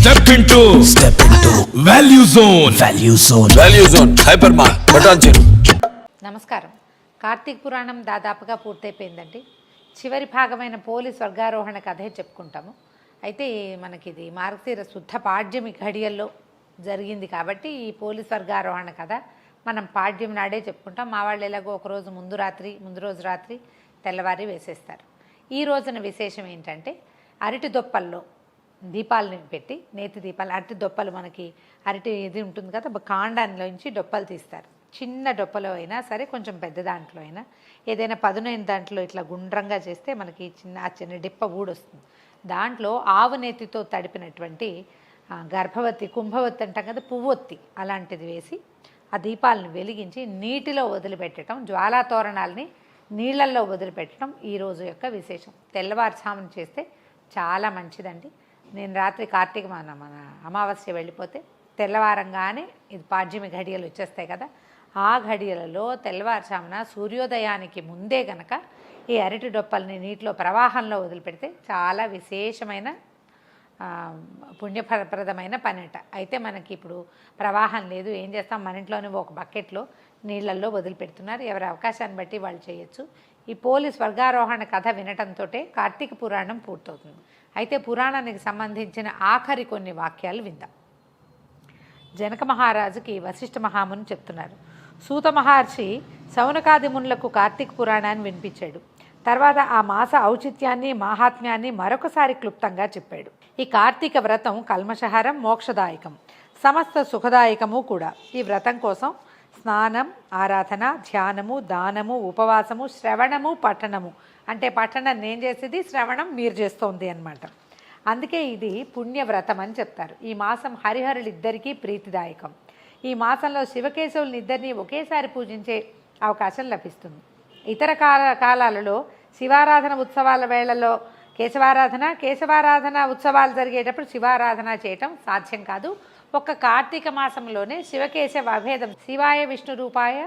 Step into Value Zone. Value Zone. Hypermart. Button. నమస్కారం. కార్తీక పురాణం దాదాపుగా పూర్తయిపోయిందండి. చివరి భాగమైన పోలి స్వర్గారోహణ కథే చెప్పుకుంటాము. అయితే మనకి ఇది మార్గశిర శుద్ధ పాడ్యమి ఘడియల్లో జరిగింది కాబట్టి ఈ పోలి స్వర్గారోహణ కథ మనం పాడ్యం నాడే చెప్పుకుంటాం. మా వాళ్ళు ఎలాగో ఒకరోజు ముందు రోజు రాత్రి తెల్లవారి వేసేస్తారు. ఈ రోజున విశేషం ఏంటంటే అరటి దొప్పల్లో దీపాలని పెట్టి నేతి దీపాలు, అరటి దొప్పలు మనకి అరటి ఇది ఉంటుంది కదా, కాండాన్లోంచి డొప్పలు తీస్తారు. చిన్న డొప్పలో అయినా సరే, కొంచెం పెద్ద దాంట్లో అయినా, ఏదైనా పదునైన దాంట్లో ఇట్లా గుండ్రంగా చేస్తే మనకి చిన్న డిప్ప ఊడొస్తుంది. దాంట్లో ఆవు నేతితో తడిపినటువంటి గర్భవతి, కుంభవతి అంటాం కదా, పువ్వొత్తి అలాంటిది వేసి ఆ దీపాలను వెలిగించి నీటిలో వదిలిపెట్టడం, జ్వాలా తోరణాలని నీళ్ళల్లో వదిలిపెట్టడం ఈ రోజు యొక్క విశేషం. తెల్లవారుజామున చేస్తే చాలా మంచిదండి. నేను రాత్రి కార్తీక మన అమావాస్య వెళ్ళిపోతే తెల్లవారంగానే ఇది పాడ్యమి ఘడియలు వచ్చేస్తాయి కదా, ఆ ఘడియలలో తెల్లవారుజామున సూర్యోదయానికి ముందే గనక ఈ అరటి డొప్పల్ని నీటిలో ప్రవాహంలో వదిలిపెడితే చాలా విశేషమైన పుణ్యప్రదమైన పనిట. అయితే మనకి ఇప్పుడు ప్రవాహం లేదు, ఏం చేస్తాం, మన ఇంట్లోనే ఒక బకెట్లో నీళ్ళల్లో వదిలిపెడుతున్నారు. ఎవరి అవకాశాన్ని బట్టి వాళ్ళు చేయొచ్చు. ఈ పోలి స్వర్గారోహణ కథ వినటంతో కార్తీక పురాణం పూర్తవుతుంది. అయితే పురాణానికి సంబంధించిన ఆఖరి కొన్ని వాక్యాలు విందాం. జనక మహారాజుకి వశిష్ఠ మహాముని చెప్తున్నారు. సూత మహర్షి శౌనకాది మునులకు కార్తీక పురాణాన్ని వినిపించాడు. తర్వాత ఆ మాస ఔచిత్యాన్ని, మాహాత్మ్యాన్ని మరొకసారి క్లుప్తంగా చెప్పాడు. ఈ కార్తీక వ్రతం కల్మషహరం, మోక్షదాయకం, సమస్త సుఖదాయకము కూడా. ఈ వ్రతం కోసం స్నానం, ఆరాధన, ధ్యానము, దానము, ఉపవాసము, శ్రవణము, పఠనము. అంటే పఠనం నేను చేసేది, శ్రవణం మీరు చేస్తోంది అన్నమాట. అందుకే ఇది పుణ్యవ్రతం అని చెప్తారు. ఈ మాసం హరిహరులిద్దరికీ ప్రీతిదాయకం. ఈ మాసంలో శివకేశవుల్ని ఇద్దరినీ ఒకేసారి పూజించే అవకాశం లభిస్తుంది. ఇతర కాలాలలో శివారాధన ఉత్సవాల వేళల్లో కేశవారాధన ఉత్సవాలు జరిగేటప్పుడు శివారాధన చేయటం సాధ్యం కాదు. ఒక్క కార్తీక మాసంలోనే శివకేశవ అభేదం, శివాయ విష్ణు రూపాయ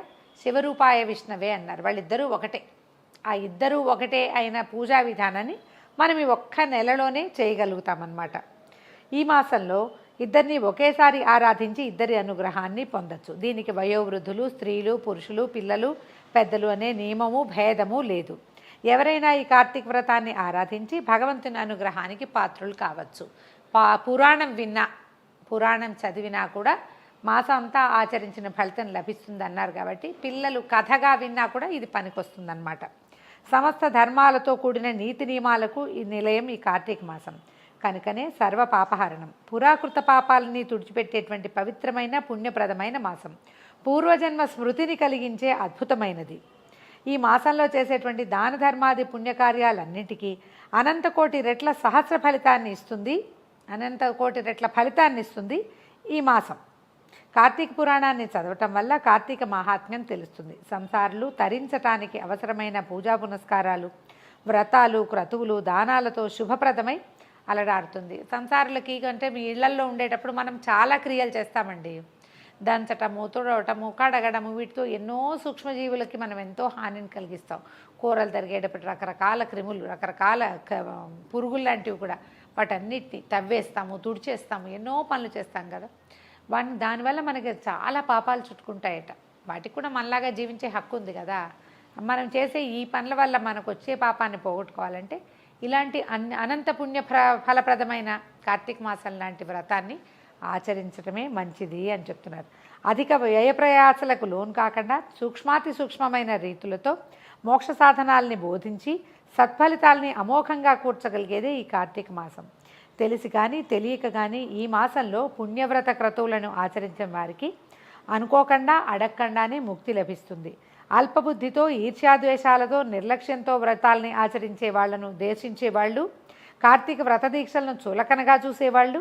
శివరూపాయ విష్ణవే అన్నారు. వాళ్ళిద్దరూ ఒకటే. ఆ ఇద్దరూ ఒకటే అయిన పూజా విధానాన్ని మనం ఈ ఒక్క నెలలోనే చేయగలుగుతామన్నమాట. ఈ మాసంలో ఇద్దరిని ఒకేసారి ఆరాధించి ఇద్దరి అనుగ్రహాన్ని పొందొచ్చు. దీనికి వయోవృద్ధులు, స్త్రీలు, పురుషులు, పిల్లలు, పెద్దలు అనే నియమము, భేదము లేదు. ఎవరైనా ఈ కార్తీక వ్రతాన్ని ఆరాధించి భగవంతుని అనుగ్రహానికి పాత్రులు కావచ్చు. పురాణం చదివినా కూడా మాసం అంతా ఆచరించిన ఫలితం లభిస్తుంది అన్నారు కాబట్టి పిల్లలు కథగా విన్నా కూడా ఇది పనికొస్తుందన్నమాట. సమస్త ధర్మాలతో కూడిన నీతి నియమాలకు ఈ నిలయం ఈ కార్తీక మాసం. కనుకనే సర్వ పాపహరణం, పురాకృత పాపాలని తుడిచిపెట్టేటువంటి పవిత్రమైన పుణ్యప్రదమైన మాసం. పూర్వజన్మ స్మృతిని కలిగించే అద్భుతమైనది. ఈ మాసంలో చేసేటువంటి దాన ధర్మాది పుణ్యకార్యాలన్నింటికీ అనంతకోటి రెట్ల సహస్ర ఫలితాన్ని ఇస్తుంది. అనంతకోటి రెట్ల ఫలితాన్ని ఇస్తుంది ఈ మాసం. కార్తీక పురాణాన్ని చదవటం వల్ల కార్తీక మహాత్మ్యం తెలుస్తుంది. సంసారులు తరించటానికి అవసరమైన పూజా పునస్కారాలు, వ్రతాలు, క్రతువులు, దానాలతో శుభప్రదమై అలడాడుతుంది. సంసారులకి అంటే మీ ఇళ్లల్లో ఉండేటప్పుడు మనం చాలా క్రియలు చేస్తామండి. దంచటము, తుడవటము, కడగడము, వీటితో ఎన్నో సూక్ష్మజీవులకి మనం ఎంతో హానిని కలిగిస్తాం. కూరలు తరిగేటప్పుడు రకరకాల క్రిములు, రకరకాల పురుగులు లాంటివి కూడా, వాటన్నిటిని తవ్వేస్తాము, తుడిచేస్తాము, ఎన్నో పనులు చేస్తాం కదా. దానివల్ల మనకి చాలా పాపాలు చుట్టుకుంటాయట. వాటికి కూడా మనలాగా జీవించే హక్కు ఉంది కదా. మనం చేసే ఈ పనుల వల్ల మనకు వచ్చే పాపాన్ని పోగొట్టుకోవాలంటే ఇలాంటి అనంత పుణ్య ఫలప్రదమైన కార్తీక మాసం లాంటి వ్రతాన్ని ఆచరించడమే మంచిది అని చెప్తున్నారు. అధిక వ్యయప్రయాసలకు లోను కాకుండా సూక్ష్మాతి సూక్ష్మమైన రీతులతో మోక్ష సాధనాల్ని బోధించి సత్ఫలితాల్ని అమోఘంగా కూర్చగలిగేదే ఈ కార్తీక మాసం. తెలిసి కానీ తెలియక కానీ ఈ మాసంలో పుణ్యవ్రత క్రతువులను ఆచరించిన వారికి అనుకోకుండా అడగకుండానే ముక్తి లభిస్తుంది. అల్పబుద్ధితో, ఈర్ష్యాద్వేషాలతో, నిర్లక్ష్యంతో వ్రతాలని ఆచరించే వాళ్లను దేశించేవాళ్ళు, కార్తీక వ్రత దీక్షలను చులకనగా చూసేవాళ్ళు,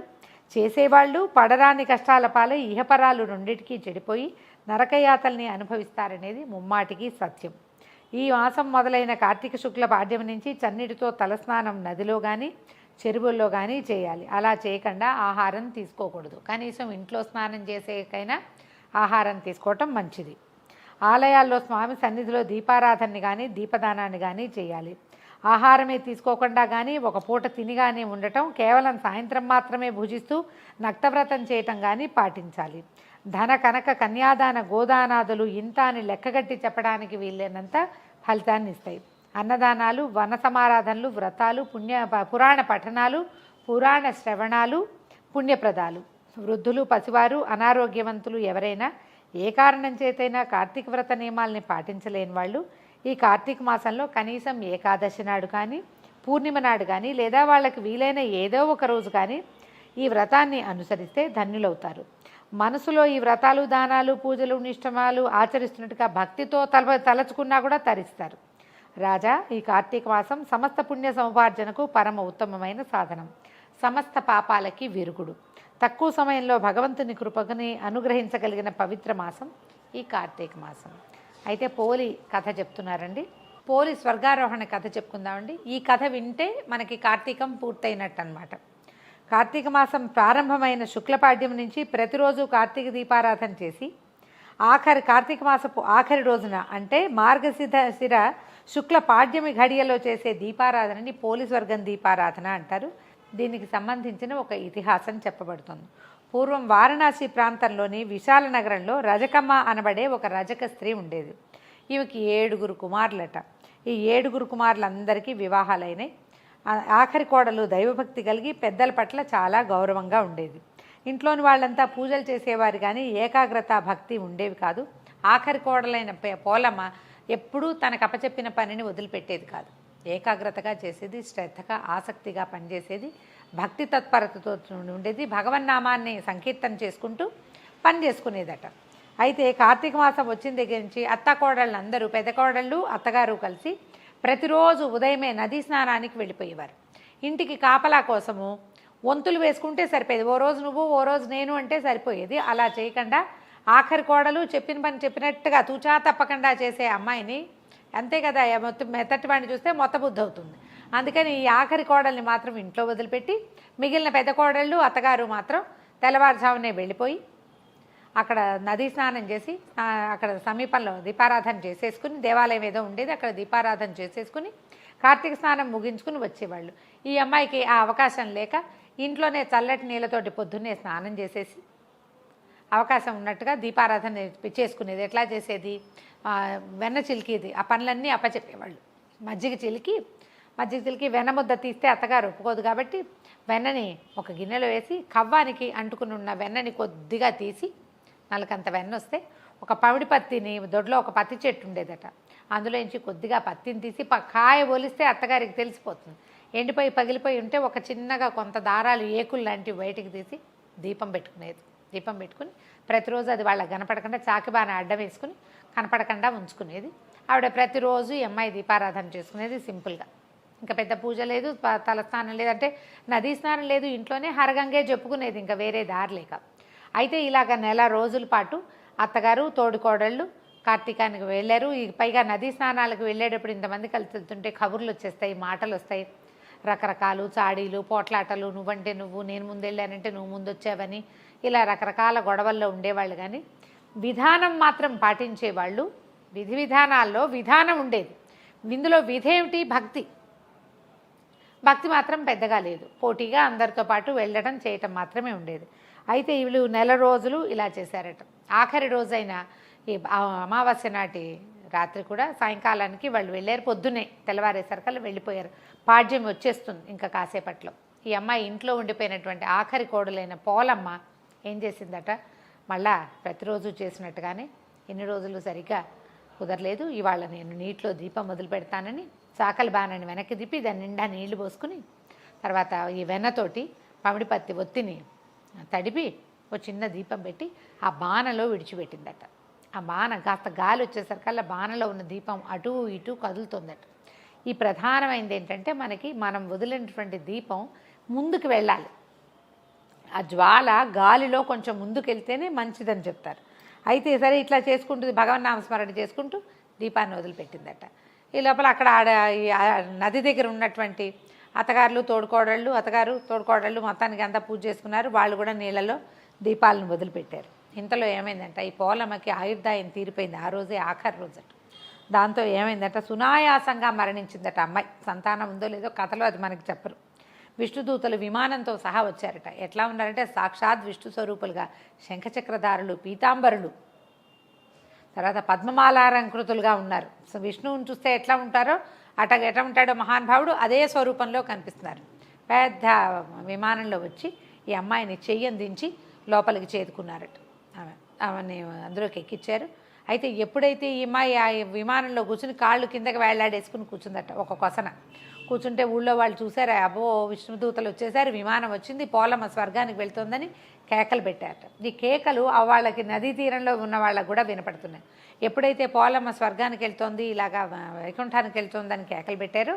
చేసేవాళ్ళు పడరాని కష్టాల పాలై ఇహపరాలు రెండింటికి చెడిపోయి నరకయాతల్ని అనుభవిస్తారనేది ముమ్మాటికి సత్యం. ఈ మాసం మొదలైన కార్తీక శుక్ల పాడ్యం నుంచి చన్నీటితో తలస్నానం నదిలో కానీ చెరువుల్లో కానీ చేయాలి. అలా చేయకుండా ఆహారం తీసుకోకూడదు. కనీసం ఇంట్లో స్నానం చేసేకైనా ఆహారం తీసుకోవటం మంచిది. ఆలయాల్లో స్వామి సన్నిధిలో దీపారాధనని కానీ దీపదానాన్ని కానీ చేయాలి. ఆహారమే తీసుకోకుండా కానీ ఒక పూట తినిగానే ఉండటం, కేవలం సాయంత్రం మాత్రమే భుజిస్తూ నక్తవ్రతం చేయటం కానీ పాటించాలి. ధన కనక కన్యాదాన గోదానాదులు ఇంత అని లెక్కగట్టి చెప్పడానికి వీలైనంత ఫలితాన్ని ఇస్తాయి. అన్నదానాలు, వన సమారాధనలు, వ్రతాలు, పురాణ పఠనాలు, పురాణ శ్రవణాలు పుణ్యప్రదాలు. వృద్ధులు, పసివారు, అనారోగ్యవంతులు ఎవరైనా ఏ కారణం చేతైనా కార్తీక వ్రత నియమాల్ని పాటించలేని వాళ్ళు ఈ కార్తీక మాసంలో కనీసం ఏకాదశి నాడు కానీ, పూర్ణిమ నాడు కానీ, లేదా వాళ్ళకి వీలైన ఏదో ఒక రోజు కానీ ఈ వ్రతాన్ని అనుసరిస్తే ధన్యులవుతారు. మనసులో ఈ వ్రతాలు, దానాలు, పూజలు, నిష్టమాలు ఆచరిస్తున్నట్టుగా భక్తితో తలచుకున్నా కూడా తరిస్తారు. రాజా, ఈ కార్తీక మాసం సమస్త పుణ్య సముపార్జనకు పరమ ఉత్తమమైన సాధనం, సమస్త పాపాలకి విరుగుడు. తక్కువ సమయంలో భగవంతుని కృపని అనుగ్రహించగలిగిన పవిత్ర మాసం ఈ కార్తీక మాసం. అయితే పోలి కథ చెప్తున్నారండి. పోలి స్వర్గారోహణ కథ చెప్పుకుందామండి. ఈ కథ వింటే మనకి కార్తీకం పూర్తయినట్టు అనమాట. కార్తీక మాసం ప్రారంభమైన శుక్లపాడ్యం నుంచి ప్రతిరోజు కార్తీక దీపారాధన చేసి కార్తీక మాసపు ఆఖరి రోజున అంటే మార్గశిర శుక్ల పాడ్యమి ఘడియలో చేసే దీపారాధనని పోలీస్వర్గం దీపారాధన అంటారు. దీనికి సంబంధించిన ఒక ఇతిహాసం చెప్పబడుతుంది. పూర్వం వారణాసి ప్రాంతంలోని విశాల నగరంలో రజకమ్మ అనబడే ఒక రజక స్త్రీ ఉండేది. ఈమెకి 7 కుమారులట. ఈ 7 కుమారులందరికీ వివాహాలైనాయి. ఆఖరి కోడలు దైవభక్తి కలిగి పెద్దల పట్ల చాలా గౌరవంగా ఉండేది. ఇంట్లోని వాళ్ళంతా పూజలు చేసేవారు కానీ ఏకాగ్రత భక్తి ఉండేవి కాదు. ఆఖరి కోడలైన పోలమ్మ ఎప్పుడూ తనకు అప్పచెప్పిన పనిని వదిలిపెట్టేది కాదు. ఏకాగ్రతగా చేసేది, శ్రద్ధగా ఆసక్తిగా పనిచేసేది, భక్తి తత్పరతతో ఉండేది. భగవన్నామాన్ని సంకీర్తన చేసుకుంటూ పని చేసుకునేదట. అయితే కార్తీక మాసం వచ్చిన దగ్గర నుంచి అత్త కోడళ్ళు అందరూ, పెద్ద కోడళ్ళు అత్తగారు కలిసి ప్రతిరోజు ఉదయమే నదీ స్నానానికి వెళ్ళిపోయేవారు. ఇంటికి కాపలా కోసము వంతులు వేసుకుంటే సరిపోయేది. ఓ రోజు నువ్వు, ఓ రోజు నేను అంటే సరిపోయేది. అలా చేయకుండా ఆఖరి కోడలు చెప్పిన పని చెప్పినట్టుగా తూచా తప్పకుండా చేసే అమ్మాయిని, అంతే కదా, మొత్తం మెత్తటి వాడిని చూస్తే మొత్త బుద్ధి అవుతుంది. అందుకని ఈ ఆఖరి కోడల్ని మాత్రం ఇంట్లో వదిలిపెట్టి మిగిలిన పెద్ద కోడళ్ళు అత్తగారు మాత్రం తెల్లవారుజామునే వెళ్ళిపోయి అక్కడ నదీ స్నానం చేసి అక్కడ సమీపంలో దీపారాధన చేసేసుకుని, దేవాలయం ఏదో ఉండేది అక్కడ దీపారాధన చేసేసుకుని కార్తీక స్నానం ముగించుకుని వచ్చేవాళ్ళు. ఈ అమ్మాయికి ఆ అవకాశం లేక ఇంట్లోనే చల్లటి నీళ్ళతోటి పొద్దున్నే స్నానం చేసేసి అవకాశం ఉన్నట్టుగా దీపారాధన చేసుకునేది. ఎట్లా చేసేది? వెన్న చిలికిది. ఆ పనులన్నీ అప్పచెప్పేవాళ్ళు. మజ్జిగ చిలికి వెన్న ముద్ద తీస్తే అత్తగారు ఒప్పుకోదు కాబట్టి వెన్నని ఒక గిన్నెలో వేసి కవ్వానికి అంటుకుని ఉన్న వెన్నని కొద్దిగా తీసి, నలకంత వెన్న వస్తే ఒక పమిడి పత్తిని, దొడ్లో ఒక పత్తి చెట్టు ఉండేదట, అందులోంచి కొద్దిగా పత్తిని తీసి కాయ ఒలిస్తే అత్తగారికి తెలిసిపోతుంది. ఎండిపోయి పగిలిపోయి ఉంటే ఒక చిన్నగా కొంత దారాలు ఏకులు లాంటివి బయటికి తీసి దీపం పెట్టుకునేది. దీపం పెట్టుకుని ప్రతిరోజు అది వాళ్ళకి కనపడకుండా చాకిబాన అడ్డం వేసుకుని కనపడకుండా ఉంచుకునేది. ఆవిడ ప్రతిరోజు ఈ అమ్మాయి దీపారాధన చేసుకునేది సింపుల్గా. ఇంకా పెద్ద పూజ లేదు, తలస్నానం లేదు, అంటే నదీ స్నానం లేదు, ఇంట్లోనే హరగంగే చెప్పుకునేది, ఇంకా వేరే దారి లేక. అయితే ఇలాగ 1 నెల రోజుల పాటు అత్తగారు తోడుకోడళ్ళు కార్తీకానికి వెళ్ళారు. పైగా నదీ స్నానాలకు వెళ్ళేటప్పుడు ఇంతమంది కలిసి వెళ్తుంటే కబుర్లు వచ్చేస్తాయి, మాటలు వస్తాయి, రకరకాలు చాడీలు, పోట్లాటలు, నువ్వంటే నువ్వు, నేను ముందెళ్ళానంటే నువ్వు ముందొచ్చావని, ఇలా రకరకాల గొడవల్లో ఉండేవాళ్ళు. కానీ విధానం మాత్రం పాటించేవాళ్ళు. విధి విధానాల్లో విధానం ఉండేది. ఇందులో విధి ఏమిటి? భక్తి. భక్తి మాత్రం పెద్దగా లేదు. పోటీగా అందరితో పాటు వెళ్ళడం చేయటం మాత్రమే ఉండేది. అయితే వీళ్ళు 1 నెల రోజులు ఇలా చేశారట. ఆఖరి రోజైన ఈ అమావాస్య నాటి రాత్రి కూడా సాయంకాలానికి వాళ్ళు వెళ్ళారు. పొద్దున్నే తెల్లవారేసరికల్లా వెళ్ళిపోయారు. పాడ్యం వచ్చేస్తుంది ఇంకా కాసేపట్లో. ఈ అమ్మాయి ఇంట్లో ఉండిపోయినటువంటి ఆఖరి కోడలైన పోలమ్మ ఏం చేసిందట, మళ్ళా ప్రతిరోజు చేసినట్టుగానే ఎన్ని రోజులు సరిగ్గా కుదరలేదు, ఇవాళ నేను నీటిలో దీపం మొదలు పెడతానని చాకలి బాణని వెనక్కి తిప్పి దాని నిండా నీళ్లు పోసుకుని తర్వాత ఈ వెన్నతోటి పమిడి పత్తి ఒత్తిని తడిపి ఒక చిన్న దీపం పెట్టి ఆ బాణలో విడిచిపెట్టిందట. ఆ బాణ కాస్త గాలి వచ్చేసరికల్లా బాణలో ఉన్న దీపం అటు ఇటు కదులుతుందట. ఈ ప్రధానమైనది ఏంటంటే మనం వదిలినటువంటి దీపం ముందుకు వెళ్ళాలి. ఆ జ్వాల గాలిలో కొంచెం ముందుకు వెళ్తేనే మంచిదని చెప్తారు. అయితే సరే ఇట్లా చేసుకుంటూ భగవన్నామస్మరణ చేసుకుంటూ దీపాన్ని వదిలిపెట్టిందట. ఈ లోపల అక్కడ నది దగ్గర ఉన్నటువంటి అత్తగారు తోడుకోడళ్ళు మొత్తానికి అంతా పూజ చేసుకున్నారు. వాళ్ళు కూడా నీళ్ళలో దీపాలను వదిలిపెట్టారు. ఇంతలో ఏమైందంట, ఈ పోలమ్మకి ఆయుర్దాయం తీరిపోయింది. ఆ రోజే ఆఖరి రోజట. దాంతో ఏమైందంటే సునాయాసంగా మరణించిందట అమ్మాయి. సంతానం ఉందో లేదో కథలో అది మనకి చెప్పరు. విష్ణుదూతలు విమానంతో సహా వచ్చారట. ఎట్లా ఉన్నారంటే సాక్షాత్ విష్ణు స్వరూపులుగా శంఖచక్రధారులు, పీతాంబరులు, తర్వాత పద్మమాలాలంకృతులుగా ఉన్నారు. సో విష్ణువుని చూస్తే ఎట్లా ఉంటారో ఎట్లా ఉంటాడో మహానుభావుడు అదే స్వరూపంలో కనిపిస్తున్నారు. పెద్ద విమానంలో వచ్చి ఈ అమ్మాయిని చెయ్యందించి లోపలికి చేరుకున్నారట. ఆమెని అందులోకి ఎక్కించారు. అయితే ఎప్పుడైతే ఈ అమ్మాయి ఆ విమానంలో కూర్చుని కాళ్ళు కిందకి వేళ్లాడేసుకుని కూర్చుందట ఒక కొసన. కూర్చుంటే ఊళ్ళో వాళ్ళు చూసారు, అబ్బో విష్ణుదూతలు వచ్చేసారు, విమానం వచ్చింది, పోలమ్మ స్వర్గానికి వెళ్తుందని కేకలు పెట్టారట. ఈ కేకలు వాళ్ళకి నదీ తీరంలో ఉన్న వాళ్ళకు కూడా వినపడుతున్నాయి. ఎప్పుడైతే పోలమ్మ స్వర్గానికి వెళ్తోంది, ఇలాగా వైకుంఠానికి వెళ్తోందని కేకలు పెట్టారు,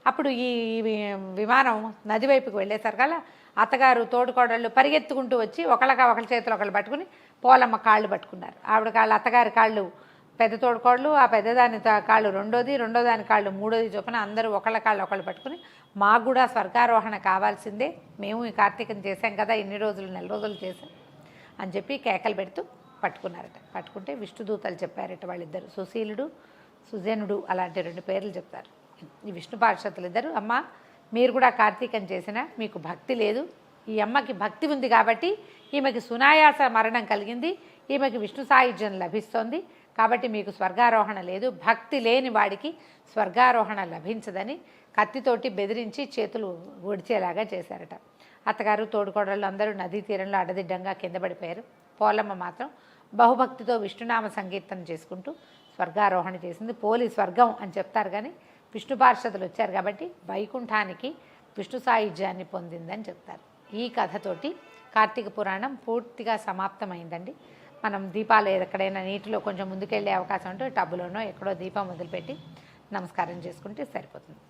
అప్పుడు ఈ విమానం నది వైపుకి వెళ్ళేసరికల్లా అత్తగారు తోడుకోడళ్ళు పరిగెత్తుకుంటూ వచ్చి ఒకళ్ళ చేతులు ఒకళ్ళు పట్టుకుని పోలమ్మ కాళ్ళు పట్టుకున్నారు. ఆవిడ కాళ్ళు, అత్తగారి కాళ్ళు పెద్ద తోడుకోళ్ళు, ఆ పెద్దదాని కాళ్ళు రెండో దాని కాళ్ళు మూడోది చొప్పున అందరూ ఒకళ్ళ కాళ్ళు ఒకళ్ళు పట్టుకుని మాకు కూడా స్వర్గారోహణ కావాల్సిందే, మేము ఈ కార్తీకం చేశాం కదా, ఇన్ని రోజులు నెల రోజులు చేశాం అని చెప్పి కేకలు పెడుతూ పట్టుకున్నారట. పట్టుకుంటే విష్ణుదూతలు చెప్పారట వాళ్ళిద్దరు, సుశీలుడు సుజనుడు అలాంటి 2 పేర్లు చెప్తారు. ఈ విష్ణు పార్షదులు ఇద్దరు, అమ్మ మీరు కూడా కార్తీకం చేసినా మీకు భక్తి లేదు, ఈ అమ్మకి భక్తి ఉంది కాబట్టి ఈమెకి సునాయాస మరణం కలిగింది, ఈమెకి విష్ణు సాయుధ్యం లభిస్తోంది, కాబట్టి మీకు స్వర్గారోహణ లేదు, భక్తి లేని వాడికి స్వర్గారోహణ లభించదని కత్తితోటి బెదిరించి చేతులు ఒడిచేలాగా చేశారట. అత్తగారు తోడుకోడళ్ళు అందరూ నదీ తీరంలో అడదిడ్డంగా కింద పడిపోయారు. పోలమ్మ మాత్రం బహుభక్తితో విష్ణునామ సంకీర్తన చేసుకుంటూ స్వర్గారోహణ చేసింది. పోలి స్వర్గం అని చెప్తారు కానీ విష్ణు పార్షదులు వచ్చారు కాబట్టి వైకుంఠానికి విష్ణు సాయుధ్యాన్ని పొందిందని చెప్తారు. ఈ కథతోటి కార్తీక పురాణం పూర్తిగా సమాప్తమైందండి. మనం దీపాలు ఎక్కడైనా నీటిలో కొంచెం ముందుకెళ్ళే అవకాశం ఉంటే టబ్బులోనో ఎక్కడో దీపం వదిలిపెట్టి నమస్కారం చేసుకుంటే సరిపోతుంది.